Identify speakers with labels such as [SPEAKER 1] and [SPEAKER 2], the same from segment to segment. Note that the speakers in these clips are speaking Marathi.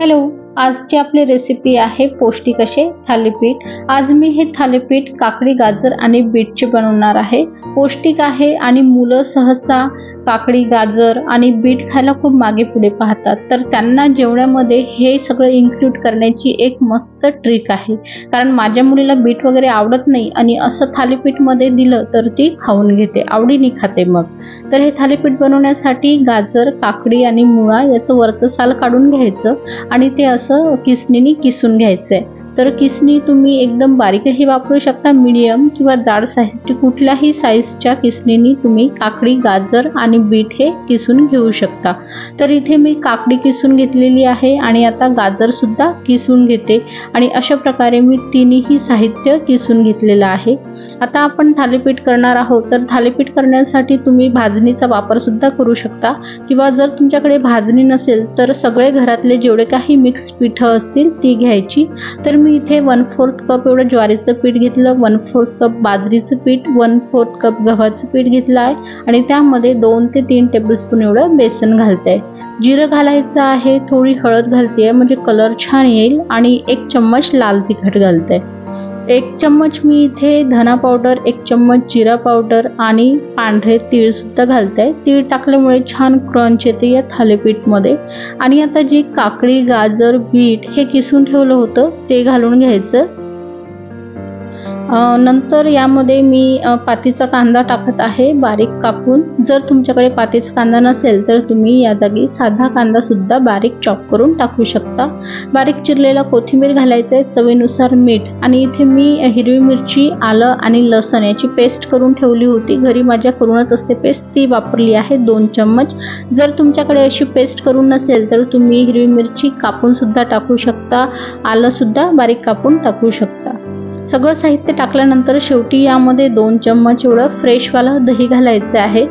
[SPEAKER 1] हॅलो, आजची आपली रेसिपी आहे पौष्टिक असे थालीपीठ। आज मी हे थालीपीठ काकडी, गाजर आणि बीटचे बनवणार आहे। पौष्टिक आहे आणि मुलं सहसा काकडी, गाजर आणि बीट खायला खूप मागे पुढे पाहतात, तर त्यांना जेवणामध्ये हे सगळं इन्क्लूड करण्याची एक मस्त ट्रिक आहे। कारण माझ्या मुलीला बीट वगैरे आवडत नाही आणि असं थालीपीठ मध्ये दिलं तर ती खाऊन घेते, आवडीने खाते। मग तर हे थालीपीठ बनवण्यासाठी गाजर, काकडी आणि मुळा याचं वरचं साल काढून घ्यायचं आणि ते असं किसणीने किसून घ्यायचंय। तर किसणी तुम्ही एकदम बारीकही वापरू शकता, मीडियम किंवा जाड साईजची, कुठल्याही साईजच्या किसणीने तुम्ही काकडी, गाजर आणि बीट हे किसून घेऊ शकता। तर इथे मी काकडी किसून घेतलेली आहे आणि आता गाजर सुद्धा किसून घेते आणि अशा प्रकारे मी तिन्ही साहित्य किसून घेतलेलं आहे। आता आपण थालीपीठ करणार आहोत, तर थालीपीठ करण्यासाठी तुम्ही भाजणीचा वापर सुद्धा करू शकता किंवा जर तुमच्याकडे भाजणी नसेल तर सगळे घरातले जेवढे काही मिक्स पीठ असतील ती घ्यायची। तर मी इथे 1/4 कप एवढं ज्वारीचं पीठ घेतलं, 1/4 कप बाजरीचं पीठ, 1/4 कप गव्हाचं पीठ घेतलं आहे आणि त्यामध्ये 2 ते 3 टेबलस्पून एवढं बेसन घालते। जिरं घालायचं आहे, थोडी हळद घालते म्हणजे कलर छान येईल आणि 1 चम्मच लाल तिखट घालते। 1 चम्मच मी इथे धना पावडर, 1 चम्मच जिरा पावडर आणि पांढरे तीळ सुद्धा घालते। तीळ टाकल्यामुळे छान क्रंच येते या थालीपीठ मध्ये। आणि आता जी काकडी, गाजर, बीट हे किसून ठेवलं होतं ते घालून घ्यायचं। नंतर यामध्ये मी पातीचा कांदा टाकत आहे बारीक कापून। जर तुमच्याकडे पातीचा कांदा नसेल तर तुम्ही या जागी साधा कांदा सुद्धा बारीक चॉप करून टाकू शकता। बारीक चिरलेला कोथिंबीर घालायचं आहे, चवीनुसार मीठ आणि इथे मी हिरवी मिरची, आलं आणि लसण याची पेस्ट करून ठेवली होती, घरी माझ्या करूनच असते पेस्ट, ती वापरली आहे 2 चम्मच। जर तुमच्याकडे अशी पेस्ट करून नसेल तर तुम्ही हिरवी मिरची कापून सुद्धा टाकू शकता, आलं सुद्धा बारीक कापून टाकू शकता। सगळं साहित्य टाकल्यानंतर शेवटी यामध्ये 2 चम्मच एवढं फ्रेशवाला दही घालायचं आहे।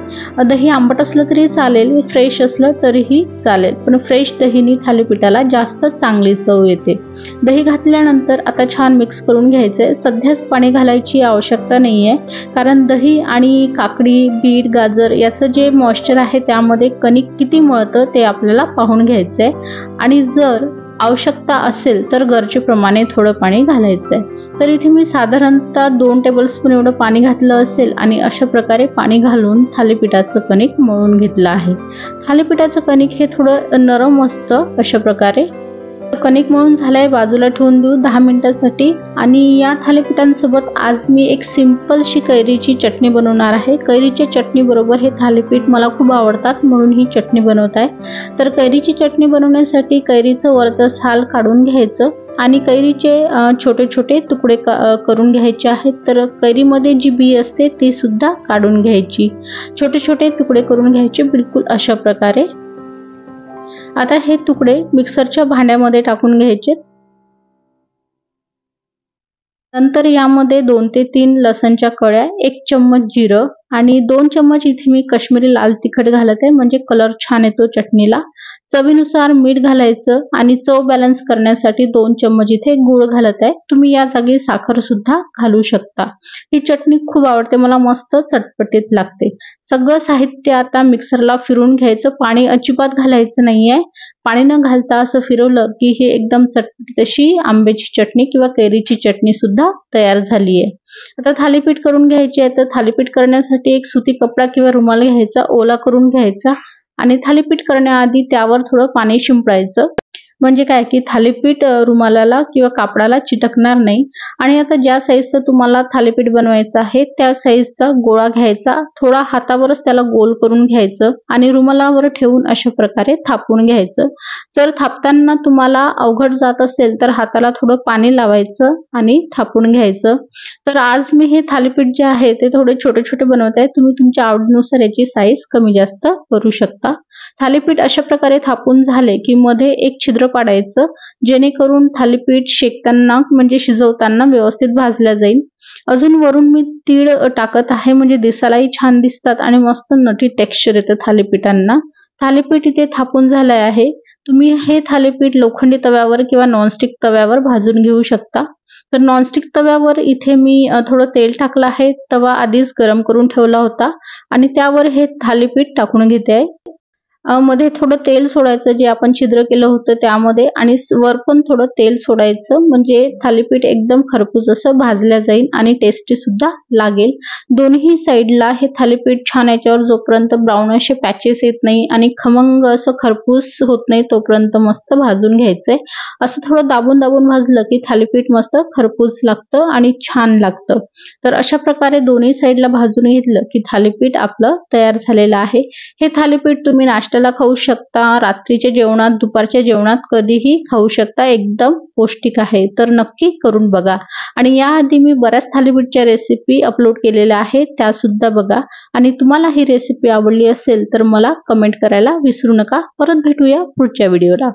[SPEAKER 1] दही आंबट असलं तरी चालेल, फ्रेश असलं तरीही चालेल, पण फ्रेश दहीने थालीपीठाला जास्त चांगली चव येते। दही घातल्यानंतर आता छान मिक्स करून घ्यायचंय। सध्याच पाणी घालायची आवश्यकता नाहीये, कारण दही आणि काकडी, बीट, गाजर याचं जे मॉइश्चर आहे त्यामध्ये कणिक किती मळतं ते आपल्याला पाहून घ्यायचंय आणि जर आवश्यकता असेल तर गरजेप्रमाणे थोडं पाणी घालायचंय। तर इथे मी साधारणतः 2 टेबलस्पून एवढं पाणी घातलं असेल आणि अशा प्रकारे पाणी घालून थालीपीठाचं कणिक मळून घेतलं आहे। थालीपीठाचं कणिक हे थोडं नरम असतं। अशा प्रकारे कणिक मळून झालंय, बाजूला ठेवून देऊ 10 मिनिटांसाठी। आणि या थालीपीठांसोबत आज मी एक सिंपलशी कैरीची चटणी बनवणार आहे। कैरीच्या चटणी बरोबर हे थालीपीठ मला खूप आवडतात म्हणून ही चटणी बनवत आहे। तर कैरीची चटणी बनवण्यासाठी कैरीचं वरचं साल काढून घ्यायचं आणि कैरीचे छोटे छोटे तुकडे करून घ्यायचे आहेत। तर कैरीमध्ये जी बी असते ती सुद्धा काढून घ्यायची, छोटे छोटे तुकडे करून घ्यायचे बिलकुल अशा प्रकारे। आता हे तुकडे मिक्सरच्या भांड्यामध्ये टाकून घ्यायचे। नंतर यामध्ये 2 ते 3 लसणच्या कळ्या, 1 चम्मच जिरं आणि 2 चम्मच इथे मी काश्मीरी लाल तिखट घालत आहे म्हणजे कलर छान येतो चटणीला। चवीनुसार मीठ घालायचं आणि चव बॅलन्स करण्यासाठी 2 चम्मच इथे गूळ घालत आहे। तुम्ही या जागी साखर सुद्धा घालू शकता। ही चटणी खूप आवडते मला, मस्त चटपटीत लागते। सगळं साहित्य आता मिक्सरला फिरून घ्यायचं, पाणी अजिबात घालायचं नाहीये। पाणी न घालता असं फिरवलं की ही एकदम चटपटीत अशी आंब्याची चटणी किंवा कैरीची चटणी सुद्धा तयार झाली आहे। आता थालीपीठ करून घ्यायचे आहे। तर थालीपीठ करण्यासाठी एक सुती कपडा किंवा रुमाल घ्यायचा, ओला करून घ्यायचा आणि थालीपीठ करण्याआधी त्यावर थोडं पाणी शिंपडायचं, म्हणजे काय की थालीपीठ रुमालाला किंवा कापडाला चिटकणार नाही। आणि आता ज्या साईजचं तुम्हाला थालीपीठ बनवायचं आहे त्या साईजचा गोळा घ्यायचा, थोडा हातावरच त्याला गोल करून घ्यायचं आणि रुमालावर ठेवून अशा प्रकारे थापून घ्यायचं। जर थापताना तुम्हाला अवघड जात असेल तर हाताला थोडं पाणी लावायचं आणि थापून घ्यायचं। तर आज मी हे थालीपीठ जे आहे ते थोडे छोटे छोटे बनवत आहे, तुम्ही तुमच्या आवडीनुसार याची साईज कमी जास्त करू शकता। थालीपीठ अशा प्रकारे थापून झाले की मध्ये एक छिद्र पाडायचं, जेणेकरून थालीपीठ शेकताना म्हणजे शिजवताना व्यवस्थित भाजल्या जाईल। अजून वरून मी तीळ टाकत आहे म्हणजे दिसायलाही छान दिसतात आणि मस्त नटी टेक्स्चर येतं थालीपीठांना। थालीपीठ इथे थापून झाले आहे। तुम्ही हे थालीपीठ लोखंडी तव्यावर किंवा नॉनस्टिक तव्यावर भाजून घेऊ शकता। तर नॉनस्टिक तव्यावर इथे मी थोडं तेल टाकलं आहे, तवा आधीच गरम करून ठेवला होता आणि त्यावर हे थालीपीठ टाकून घेते आहे। मध्ये थोडं तेल सोडायचं, जे आपण छिद्र केलं होतं त्यामध्ये, आणि वर पण थोडं तेल सोडायचं, म्हणजे थालीपीठ एकदम खरपूस असं भाजल्या जाईल आणि टेस्टी सुद्धा लागेल. दोन्ही साईडला हे थालीपीठ छान याच्यावर जोपर्यंत ब्राऊन असे पॅचेस येत नाही आणि खमंग असं खरपूस होत नाही तोपर्यंत मस्त भाजून घ्यायचंय. असं थोडं दाबून दाबून भाजलं की थालीपीठ मस्त खरपूस लागतं आणि छान लागतं. तर अशा प्रकारे दोन्ही साईडला भाजून घेतलं की थालीपीठ आपलं तयार झालेलं आहे. हे थालीपीठ तुम्ही नाश्त्याला खाऊ शकता, रात्रीच्या जेवणात, दुपारच्या जेवणात कधीही खाऊ शकता. एकदम पौष्टिक आहे. तर नक्की करून बघा. आणि याआधी मी बऱ्याच थालीपीठच्या रेसिपी अपलोड केलेल्या आहेत, त्या सुद्धा बघा. आणि तुम्हाला ही रेसिपी आवडली असेल तर मला कमेंट करायला विसरू नका. परत भेटूया पुढच्या व्हिडिओला.